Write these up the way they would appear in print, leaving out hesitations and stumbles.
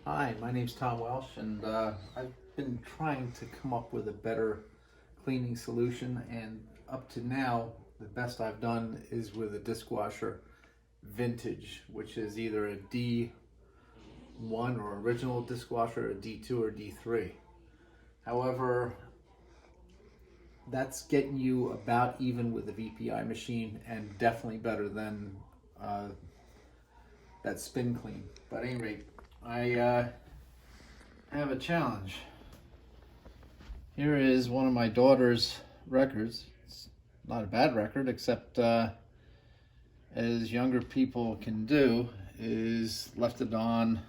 Hi, my name's Tom Welsh, and I've been trying to come up with a better cleaning solution, and up to now, the best I've done is with a dishwasher vintage, which is either a D1 or original dishwasher, a D2 or D3. However, that's getting you about even with the VPI machine, and definitely better than uh, that spin clean. But at any rate, I have a challenge. Here is one of my daughter's records. It's not a bad record, except as younger people can do, is left it on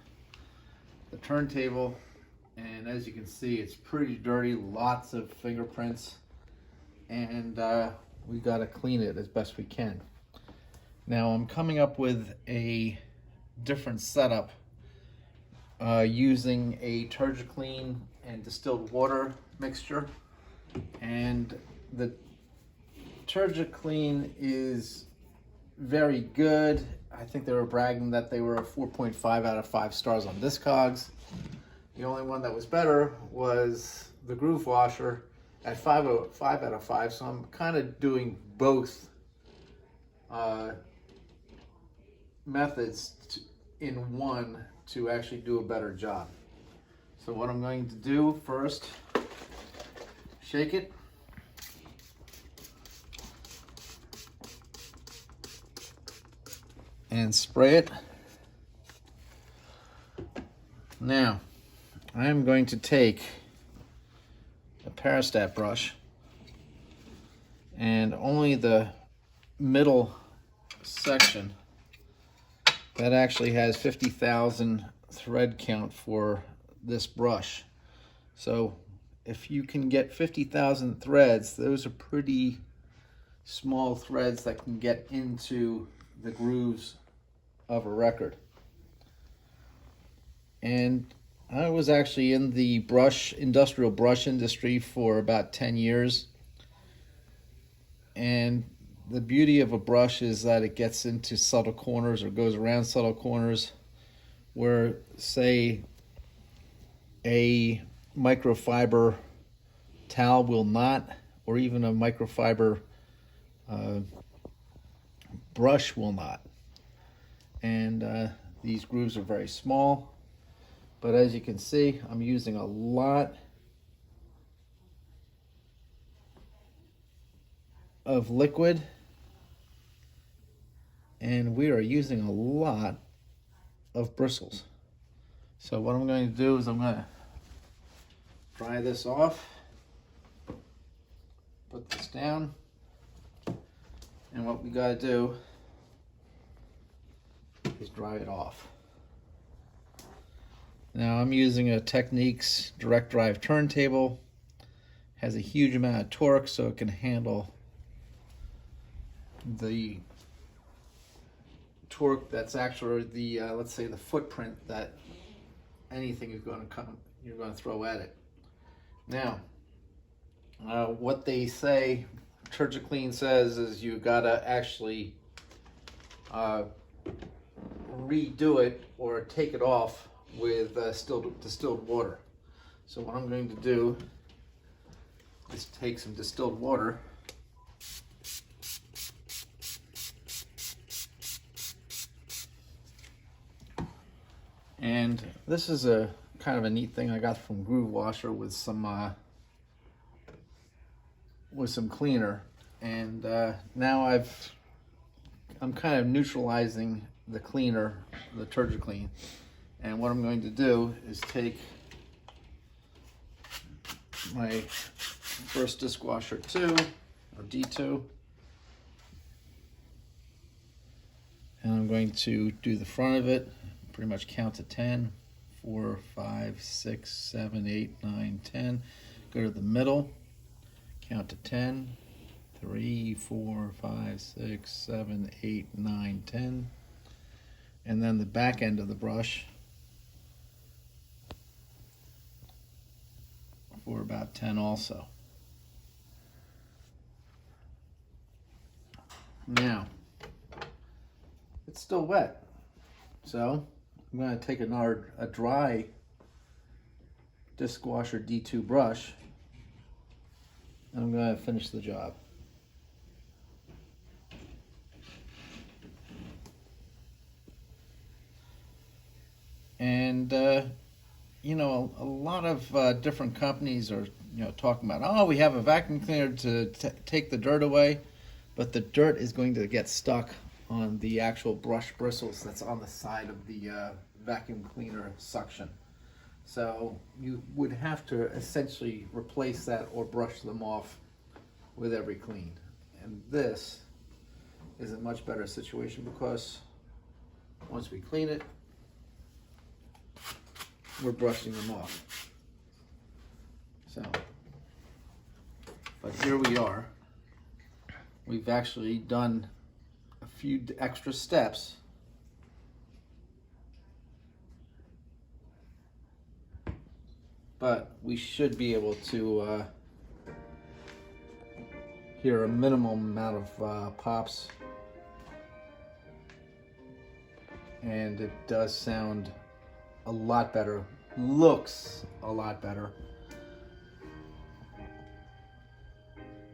the turntable, and as you can see, it's pretty dirty, lots of fingerprints, and we got to clean it as best we can. Now I'm coming up with a different setup using a Tergikleen and distilled water mixture, and the Tergikleen is very good. I think they were bragging that they were a 4.5 out of 5 stars on Discogs. The only one that was better was the Groove Washer at 5 out of 5, so I'm kind of doing both methods in one to actually do a better job. So what I'm going to do first, shake it. And spray it. Now, I'm going to take a Parastat brush, and only the middle section that actually has 50,000 thread count for this brush. So if you can get 50,000 threads, those are pretty small threads that can get into the grooves of a record. And I was actually in the industrial brush industry for about 10 years. And the beauty of a brush is that it gets into subtle corners or goes around subtle corners where, say, a microfiber towel will not, or even a microfiber brush will not. And these grooves are very small, but as you can see, I'm using a lot of liquid, and we are using a lot of bristles. So what I'm going to do is I'm going to dry this off, put this down, and what we got to do is dry it off. Now I'm using a Techniques direct drive turntable. Has a huge amount of torque, so it can handle the torque that's actually the let's say the footprint that anything is going to come, you're going to throw at it. Now, what they say, Tergikleen says, is you gotta actually redo it or take it off with distilled water. So what I'm going to do is take some distilled water and this is a kind of a neat thing I got from Groove Washer with some cleaner, and now I'm kind of neutralizing the cleaner, the Tergikleen. And what I'm going to do is take my first dishwasher 2 or D2, and I'm going to do the front of it, pretty much count to 10, 4, 5, 6, 7, 8, 9, 10. Go to the middle, count to 10, 3, 4, 5, 6, 7, 8, 9, 10. And then the back end of the brush for about 10 also. Now, it's still wet, so I'm going to take a dry Discwasher D2 brush, and I'm going to finish the job. And you know, a lot of different companies are, you know, talking about, oh, we have a vacuum cleaner to take the dirt away, but the dirt is going to get stuck on the actual brush bristles that's on the side of the vacuum cleaner suction. So you would have to essentially replace that or brush them off with every clean. And this is a much better situation because once we clean it, we're brushing them off. So, but here we are. We've actually done a few extra steps. But we should be able to hear a minimum amount of pops. And it does sound a lot better, looks a lot better.